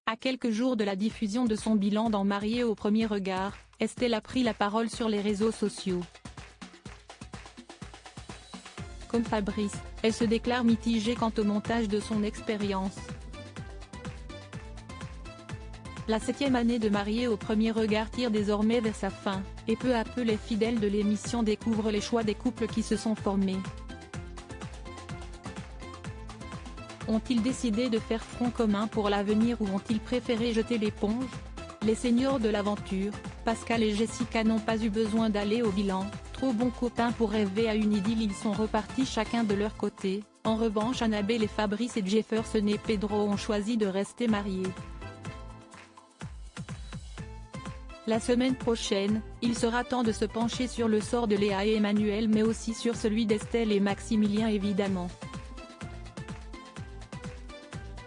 À quelques jours de la diffusion de son bilan dans Mariée au premier regard, Estelle a pris la parole sur les réseaux sociaux. Comme Fabrice, elle se déclare mitigée quant au montage de son expérience. La 7e année de Mariée au premier regard tire désormais vers sa fin, et peu à peu les fidèles de l'émission découvrent les choix des couples qui se sont formés. Ont-ils décidé de faire front commun pour l'avenir ou ont-ils préféré jeter l'éponge? Les seniors de l'aventure, Pascal et Jessica n'ont pas eu besoin d'aller au bilan, trop bons copains pour rêver à une idylle, ils sont repartis chacun de leur côté. En revanche, Annabelle et Fabrice et Jefferson et Pedro ont choisi de rester mariés. La semaine prochaine, il sera temps de se pencher sur le sort de Léa et Emmanuel mais aussi sur celui d'Estelle et Maximilien évidemment.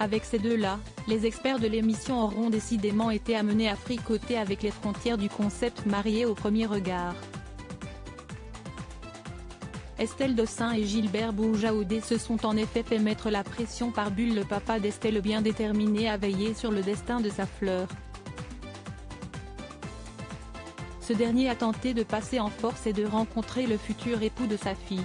Avec ces deux-là, les experts de l'émission auront décidément été amenés à fricoter avec les frontières du concept marié au premier regard. Estelle Dossin et Gilbert Boujaoudé se sont en effet fait mettre la pression par Bull, le papa d'Estelle bien déterminé à veiller sur le destin de sa fleur. Ce dernier a tenté de passer en force et de rencontrer le futur époux de sa fille.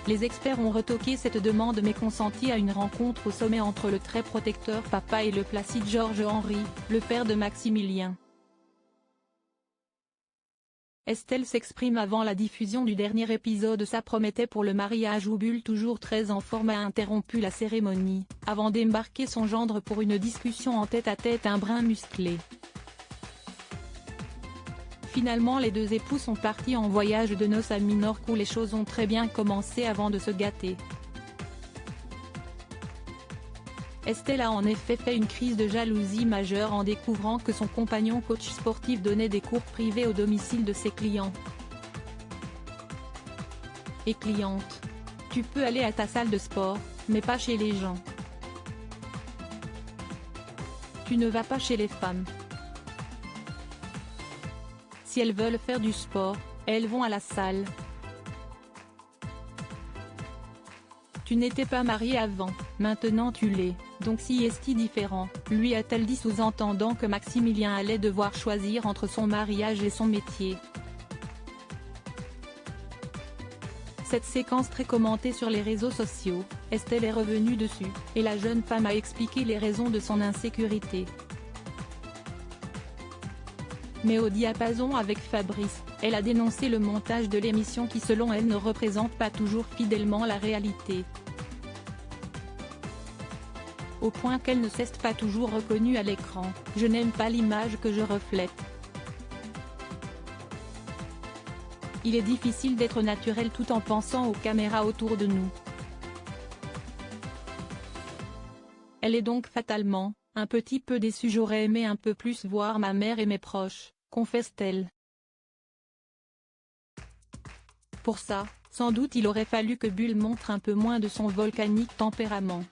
Les experts ont retoqué cette demande mais consenti à une rencontre au sommet entre le très protecteur papa et le placide Georges-Henri, le père de Maximilien. Estelle s'exprime avant la diffusion du dernier épisode. Ça promettait pour le mariage où Bull, toujours très en forme, a interrompu la cérémonie, avant d'embarquer son gendre pour une discussion en tête-à-tête un brin musclé. Finalement les deux époux sont partis en voyage de noces à Minorque où les choses ont très bien commencé avant de se gâter. Estelle a en effet fait une crise de jalousie majeure en découvrant que son compagnon coach sportif donnait des cours privés au domicile de ses clients et clientes. Tu peux aller à ta salle de sport, mais pas chez les gens. Tu ne vas pas chez les femmes. Si elles veulent faire du sport, elles vont à la salle. Tu n'étais pas marié avant, maintenant tu l'es, donc si est-il différent, lui a-t-elle dit, sous-entendant que Maximilien allait devoir choisir entre son mariage et son métier. Cette séquence très commentée sur les réseaux sociaux, Estelle est revenue dessus, et la jeune femme a expliqué les raisons de son insécurité. Mais au diapason avec Fabrice, elle a dénoncé le montage de l'émission qui selon elle ne représente pas toujours fidèlement la réalité. Au point qu'elle ne s'est pas toujours reconnue à l'écran, je n'aime pas l'image que je reflète. Il est difficile d'être naturel tout en pensant aux caméras autour de nous. Elle est donc fatalement, un petit peu déçue. J'aurais aimé un peu plus voir ma mère et mes proches, confesse-t-elle. Pour ça, sans doute il aurait fallu que Bull montre un peu moins de son volcanique tempérament.